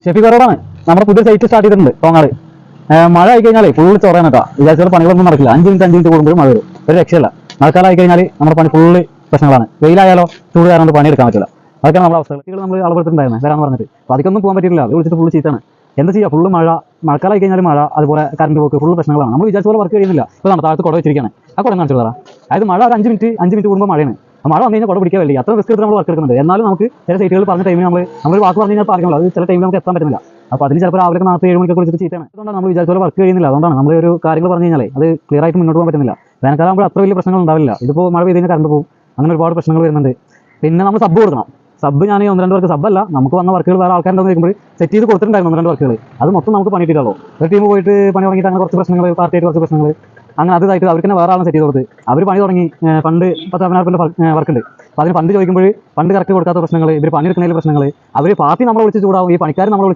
ഷെഫിക്കറോടാണ് നമ്മുടെ പുതിയ site start ചെയ്തിട്ടുണ്ട് തോങ്ങാട്. മഴ ആയി കഴിഞ്ഞാൽ ഫുള്ള് ചോറാണ് കേട്ടോ. വിചാരിച്ചാൽ പണികളൊന്നും നടക്കില്ല. 5 മിനിറ്റ് കൂടുമ്പോഴും മഴ വരും. ഒരു രക്ഷയില്ല. മഴക്കാലം ആയി കഴിഞ്ഞാൽ നമ്മുടെ പണി ഫുള്ള് പ്രശ്നങ്ങളാണ്. വെയിലായാലോ ചൂട് കാരണം കൊണ്ട് പണിയെടുക്കാൻ പറ്റില്ല. അതൊക്കെ നമ്മുടെ അവസ്ഥകൾ. നമ്മൾ അളവെടുത്തിട്ടുണ്ടായിരുന്നു വരാമെന്ന് പറഞ്ഞിട്ട്. അപ്പോൾ അതിക്കൊന്നും പോകാൻ പറ്റില്ല. അത് വിളിച്ചിട്ട് ഫുള്ള് ചീത്താണ്. എന്താ ചെയ്യുക? ഫുള്ള് മഴക്കാലം ആയി കഴിഞ്ഞാൽ മഴ, അതുപോലെ കറണ്ട് പോക്ക്, ഫുള്ള് പ്രശ്നങ്ങളാണ്. നമ്മൾ വിചാരിച്ച പോലെ വർക്ക് കഴിയുന്നില്ല. ഇപ്പോൾ നമ്മുടെ താഴത്ത് കുട വെച്ചിരിക്കുകയാണ്. ആ കുടം കാണിച്ചു തരാം. അതായത് മഴ ഒരു 5 മിനിറ്റ് കൂടുമ്പോൾ മഴയാണ്. മഴ വന്നു കഴിഞ്ഞാൽ കുട പിടിക്കാൻ വേണ്ടി അത്ര റിസ്ക് എടുത്ത് നമ്മൾ വർക്ക് എടുക്കുന്നുണ്ട്. എന്നാലും നമുക്ക് ചില സൈറ്റുകൾ പറഞ്ഞ ടൈമിൽ നമ്മൾ വാക്ക് പറഞ്ഞു കഴിഞ്ഞാൽ പറഞ്ഞല്ലോ, അത് ചില ടൈമിൽ നമുക്ക് എത്താൻ പറ്റുന്നില്ല. അപ്പോൾ അതിന് ചിലപ്പോൾ രാവിലെ 4-7 മണിക്കൊക്കെ വിളിച്ചിട്ട് ചീത്തയാണ്. അതുകൊണ്ടാണ് നമ്മൾ വിചാരിച്ച പോലെ വർക്ക് കഴിയുന്നില്ല. അതുകൊണ്ടാണ് നമ്മൾ ഒരു കാര്യങ്ങൾ പറഞ്ഞു കഴിഞ്ഞാൽ അത് ക്ലിയർ ആയിട്ട് മുന്നോട്ട് പോകാൻ പറ്റുന്നില്ല. വേനൽക്കാലം ആകുമ്പോൾ അത്ര വലിയ പ്രശ്നങ്ങൾ ഉണ്ടാവില്ല. ഇതിപ്പോൾ മഴ പെയ്ത് കഴിഞ്ഞാൽ കറണ്ട് പോകും. അങ്ങനെ ഒരുപാട് പ്രശ്നങ്ങൾ വരുന്നുണ്ട്. പിന്നെ നമ്മൾ സബ് കൊടുക്കണം. സബ് ഞാൻ 1-2 വർക്ക് സബ്ബല്ല, നമുക്ക് വന്ന വർക്കുകൾ വേറെ ആൾക്കാരുണ്ടെന്ന് നോക്കുമ്പോൾ സെറ്റ് ചെയ്ത് കൊടുത്തിട്ടുണ്ടായിരുന്നു 1-2 വർക്കുകൾ. അത് മൊത്തം നമുക്ക് പണിയിട്ടില്ലല്ലോ. ഒരു ടീം പോയിട്ട് പണി തുടങ്ങിയിട്ട് അങ്ങനെ കുറച്ച് പ്രശ്നങ്ങൾ, പാർട്ടിയായിട്ട് കുറച്ച് പ്രശ്നങ്ങൾ, അങ്ങനെ അതായിട്ട് അവർക്ക് തന്നെ വേറെ ആളും സെറ്റ് ചെയ്ത് കൊടുത്ത് അവർ പണി തുടങ്ങി. ഫണ്ട് 10,000 വർക്ക് ഉണ്ട്. അപ്പോൾ അതിന് ഫണ്ട് ചോദിക്കുമ്പോൾ ഫണ്ട് കറക്റ്റ് കൊടുക്കാത്ത പ്രശ്നങ്ങൾ, ഇവർ പണിയെടുക്കുന്നതിൽ പ്രശ്നങ്ങൾ, അവർ പാർട്ടി നമ്മളെ വിളിച്ച് ചൂടാവും, ഈ പണിക്കാർ നമ്മളെ